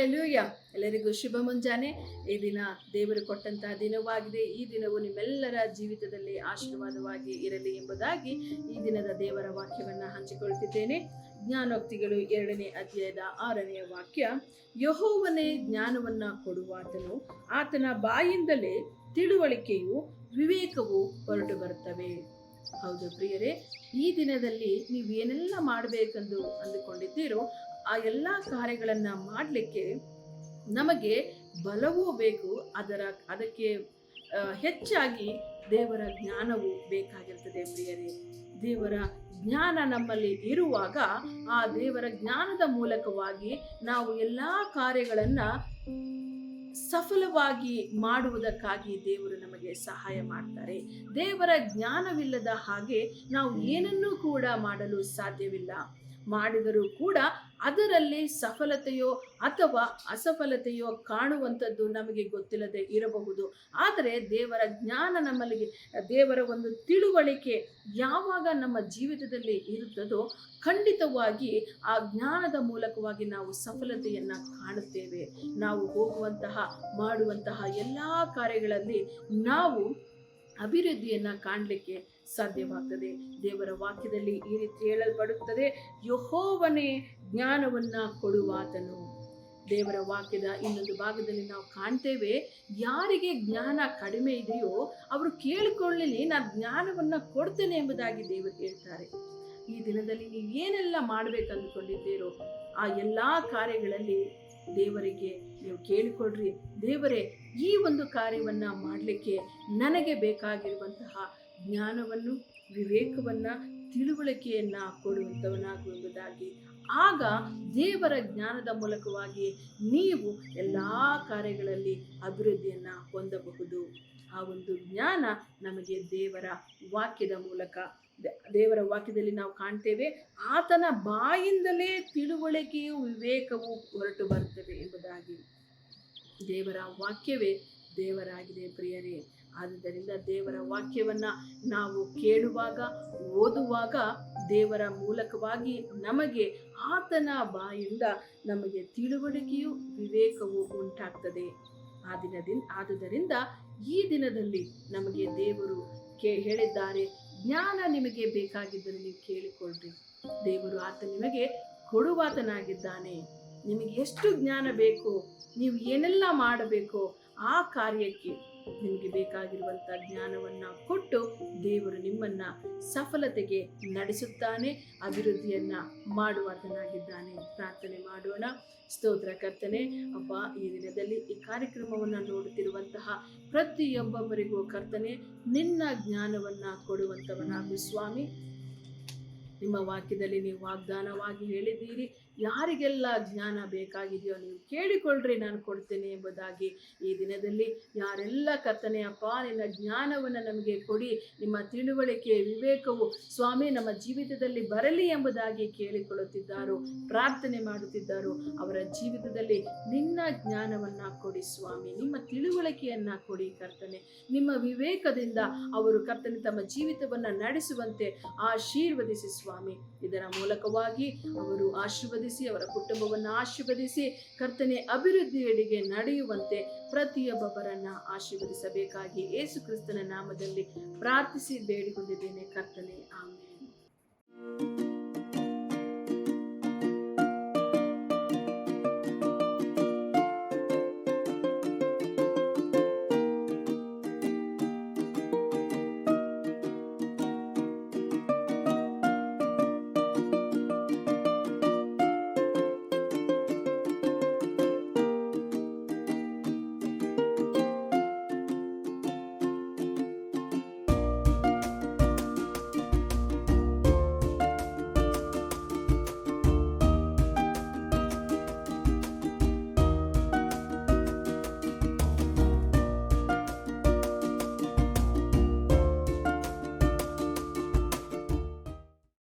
Hallelujah. ಎಲ್ಲರಿಗೂ ಶುಭ ಮುಂಜಾನೆ. ಈ ದಿನ ದೇವರು ಕೊಟ್ಟಂತಹ ದಿನವಾಗಿದೆ. ಈ ದಿನವು ನಿಮ್ಮೆಲ್ಲರ ಜೀವಿತದಲ್ಲಿ ಆಶೀರ್ವಾದವಾಗಿ ಇರಲಿ ಎಂಬುದಾಗಿ ಈ ದಿನದ ದೇವರ ವಾಕ್ಯವನ್ನ ಹಂಚಿಕೊಳ್ತಿದ್ದೇನೆ. ಜ್ಞಾನೋಕ್ತಿಗಳು 2ನೇ ಅಧ್ಯಾಯದ 6ನೇ ವಾಕ್ಯ. ಯೆಹೋವನೇ ಜ್ಞಾನವನ್ನ ಕೊಡುವಾತನು, ಆತನ ಬಾಯಿಂದಲೇ ತಿಳುವಳಿಕೆಯು ವಿವೇಕವು ಹೊರಟು ಬರುತ್ತವೆ. ಹೌದು ಪ್ರಿಯರೇ, ಈ ದಿನದಲ್ಲಿ ನೀವೇನೆಲ್ಲ ಮಾಡಬೇಕೆಂದು ಅಂದುಕೊಂಡಿದ್ದೀರೋ ಆ ಎಲ್ಲ ಕಾರ್ಯಗಳನ್ನ ಮಾಡಲಿಕ್ಕೆ ನಮಗೆ ಬಲವೂ ಬೇಕು. ಅದಕ್ಕೆ ಹೆಚ್ಚಾಗಿ ದೇವರ ಜ್ಞಾನವು ಬೇಕಾಗಿರ್ತದೆ ಪ್ರಿಯರೇ. ದೇವರ ಜ್ಞಾನ ನಮ್ಮಲ್ಲಿ ಇರುವಾಗ ಆ ದೇವರ ಜ್ಞಾನದ ಮೂಲಕವಾಗಿ ನಾವು ಎಲ್ಲ ಕಾರ್ಯಗಳನ್ನ ಸಫಲವಾಗಿ ಮಾಡುವುದಕ್ಕಾಗಿ ದೇವರು ನಮಗೆ ಸಹಾಯ ಮಾಡ್ತಾರೆ. ದೇವರ ಜ್ಞಾನವಿಲ್ಲದ ಹಾಗೆ ನಾವು ಏನನ್ನೂ ಕೂಡ ಮಾಡಲು ಸಾಧ್ಯವಿಲ್ಲ. ಮಾಡಿದರೂ ಕೂಡ ಅದರಲ್ಲಿ ಸಫಲತೆಯೋ ಅಥವಾ ಅಸಫಲತೆಯೋ ಕಾಣುವಂಥದ್ದು ನಮಗೆ ಗೊತ್ತಿಲ್ಲದೆ ಇರಬಹುದು. ಆದರೆ ದೇವರ ಜ್ಞಾನ ನಮ್ಮಲ್ಲಿ, ದೇವರ ಒಂದು ತಿಳುವಳಿಕೆ ಯಾವಾಗ ನಮ್ಮ ಜೀವಿತದಲ್ಲಿ ಇರುತ್ತದೋ ಖಂಡಿತವಾಗಿ ಆ ಜ್ಞಾನದ ಮೂಲಕವಾಗಿ ನಾವು ಸಫಲತೆಯನ್ನು ಕಾಣುತ್ತೇವೆ. ನಾವು ಮಾಡುವಂತಹ ಎಲ್ಲ ಕಾರ್ಯಗಳಲ್ಲಿ ನಾವು ಅಭಿವೃದ್ಧಿಯನ್ನು ಕಾಣಲಿಕ್ಕೆ ಸಾಧ್ಯವಾಗ್ತದೆ. ದೇವರ ವಾಕ್ಯದಲ್ಲಿ ಈ ರೀತಿ ಹೇಳಲ್ಪಡುತ್ತದೆ, ಯೆಹೋವನೇ ಜ್ಞಾನವನ್ನ ಕೊಡುವಾತನು. ದೇವರ ವಾಕ್ಯದ ಇನ್ನೊಂದು ಭಾಗದಲ್ಲಿ ನಾವು ಕಾಣ್ತೇವೆ, ಯಾರಿಗೆ ಜ್ಞಾನ ಕಡಿಮೆ ಇದೆಯೋ ಅವರು ಕೇಳಿಕೊಳ್ಳಲಿ, ನಾನು ಜ್ಞಾನವನ್ನ ಕೊಡ್ತೇನೆ ಎಂಬುದಾಗಿ ದೇವರು ಹೇಳ್ತಾರೆ. ಈ ದಿನದಲ್ಲಿ ನೀವು ಏನೆಲ್ಲ ಮಾಡ್ಬೇಕಂದುಕೊಂಡಿದ್ದೀರೋ ಆ ಎಲ್ಲ ಕಾರ್ಯಗಳಲ್ಲಿ ದೇವರಿಗೆ ನೀವು ಕೇಳಿಕೊಡ್ರಿ, ದೇವರೇ ಈ ಒಂದು ಕಾರ್ಯವನ್ನ ಮಾಡಲಿಕ್ಕೆ ನನಗೆ ಬೇಕಾಗಿರುವಂತಹ ಜ್ಞಾನವನ್ನು, ವಿವೇಕವನ್ನ, ತಿಳುವಳಿಕೆಯನ್ನ ಕೊಡುವಂಥವನಾಗುವುದಾಗಿ. ಆಗ ದೇವರ ಜ್ಞಾನದ ಮೂಲಕವಾಗಿ ನೀವು ಎಲ್ಲ ಕಾರ್ಯಗಳಲ್ಲಿ ಅಭಿವೃದ್ಧಿಯನ್ನ ಹೊಂದಬಹುದು. ಆ ಒಂದು ಜ್ಞಾನ ನಮಗೆ ದೇವರ ವಾಕ್ಯದ ಮೂಲಕ, ದೇವರ ವಾಕ್ಯದಲ್ಲಿ ನಾವು ಕಾಣ್ತೇವೆ, ಆತನ ಬಾಯಿಂದಲೇ ತಿಳುವಳಿಕೆಯು ವಿವೇಕವು ಹೊರಟು ಬರುತ್ತವೆ ಎಂಬುದಾಗಿ. ದೇವರ ವಾಕ್ಯವೇ ದೇವರಾಗಿದೆ ಪ್ರಿಯರೇ. ಆದ್ದರಿಂದ ದೇವರ ವಾಕ್ಯವನ್ನ ನಾವು ಕೇಳುವಾಗ, ಓದುವಾಗ ದೇವರ ಮೂಲಕವಾಗಿ ನಮಗೆ ಆತನ ಬಾಯಿಂದ ನಮಗೆ ತಿಳುವಳಿಕೆಯು ವಿವೇಕವು ಉಂಟಾಗ್ತದೆ. ಆದುದರಿಂದ ಈ ದಿನದಲ್ಲಿ ನಮಗೆ ದೇವರು ಹೇಳಿದ್ದಾರೆ, ಜ್ಞಾನ ನಿಮಗೆ ಬೇಕಾಗಿದ್ದರೆ ನೀವು ಕೇಳಿಕೊಳ್ಳ್ರಿ, ದೇವರು ಆತ ನಿಮಗೆ ಕೊಡುವಾತನಾಗಿದ್ದಾನೆ. ನಿಮಗೆ ಎಷ್ಟು ಜ್ಞಾನ ಬೇಕು, ನೀವು ಏನೆಲ್ಲ ಮಾಡಬೇಕೋ ಆ ಕಾರ್ಯಕ್ಕೆ ನಿಮಗೆ ಬೇಕಾಗಿರುವಂಥ ಜ್ಞಾನವನ್ನ ಕೊಟ್ಟು ದೇವರು ನಿಮ್ಮನ್ನ ಸಫಲತೆಗೆ ನಡೆಸುತ್ತಾನೆ, ಅಭಿವೃದ್ಧಿಯನ್ನ ಮಾಡುವಾತನಾಗಿದ್ದಾನೆ. ಪ್ರಾರ್ಥನೆ ಮಾಡೋಣ. ಸ್ತೋತ್ರ ಕರ್ತನೆ, ಅಪ್ಪ, ಈ ದಿನದಲ್ಲಿ ಈ ಕಾರ್ಯಕ್ರಮವನ್ನು ನೋಡುತ್ತಿರುವಂತಹ ಪ್ರತಿಯೊಬ್ಬೊಬ್ಬರಿಗೂ ಕರ್ತನೆ ನಿನ್ನ ಜ್ಞಾನವನ್ನ ಕೊಡುವಂಥವನಾಗು ಸ್ವಾಮಿ. ನಿಮ್ಮ ವಾಕ್ಯದಲ್ಲಿ ನೀವು ವಾಗ್ದಾನವಾಗಿ ಹೇಳಿದ್ದೀರಿ, ಯಾರಿಗೆಲ್ಲ ಜ್ಞಾನ ಬೇಕಾಗಿದೆಯೋ ನೀವು ಕೇಳಿಕೊಳ್ಳ್ರಿ, ನಾನು ಕೊಡ್ತೇನೆ ಎಂಬುದಾಗಿ. ಈ ದಿನದಲ್ಲಿ ಯಾರೆಲ್ಲ ಕರ್ತನೆ ಅಪ್ಪ ನಿನ್ನ ಜ್ಞಾನವನ್ನು ನಮಗೆ ಕೊಡಿ, ನಿಮ್ಮ ತಿಳುವಳಿಕೆ, ವಿವೇಕವು ಸ್ವಾಮಿ ನಮ್ಮ ಜೀವಿತದಲ್ಲಿ ಬರಲಿ ಎಂಬುದಾಗಿ ಕೇಳಿಕೊಳ್ಳುತ್ತಿದ್ದಾರೋ, ಪ್ರಾರ್ಥನೆ ಮಾಡುತ್ತಿದ್ದಾರೋ, ಅವರ ಜೀವಿತದಲ್ಲಿ ನಿನ್ನ ಜ್ಞಾನವನ್ನ ಕೊಡಿ ಸ್ವಾಮಿ, ನಿಮ್ಮ ತಿಳುವಳಿಕೆಯನ್ನ ಕೊಡಿ ಕರ್ತನೆ. ನಿಮ್ಮ ವಿವೇಕದಿಂದ ಅವರು ಕರ್ತನೆ ತಮ್ಮ ಜೀವಿತವನ್ನ ನಡೆಸುವಂತೆ ಆಶೀರ್ವದಿಸಿ ಸ್ವಾಮಿ. ಇದರ ಮೂಲಕವಾಗಿ ಅವರು ಆಶೀರ್ವದಿಸಿ, ಅವರ ಕುಟುಂಬವನ್ನು ಆಶೀರ್ವದಿಸಿ ಕರ್ತನೆ ಅಭಿವೃದ್ಧಿಯೆಡೆಗೆ ನಡೆಯುವಂತೆ ಪ್ರತಿಯೊಬ್ಬೊಬ್ಬರನ್ನ ಆಶೀರ್ವದಿಸಬೇಕಾಗಿ ಯೇಸು ಕ್ರಿಸ್ತನ ನಾಮದಲ್ಲಿ ಪ್ರಾರ್ಥಿಸಿ ಬೇಡಿಕೊಂಡಿದ್ದೇನೆ ಕರ್ತನೆ, ಆಮೆನ್.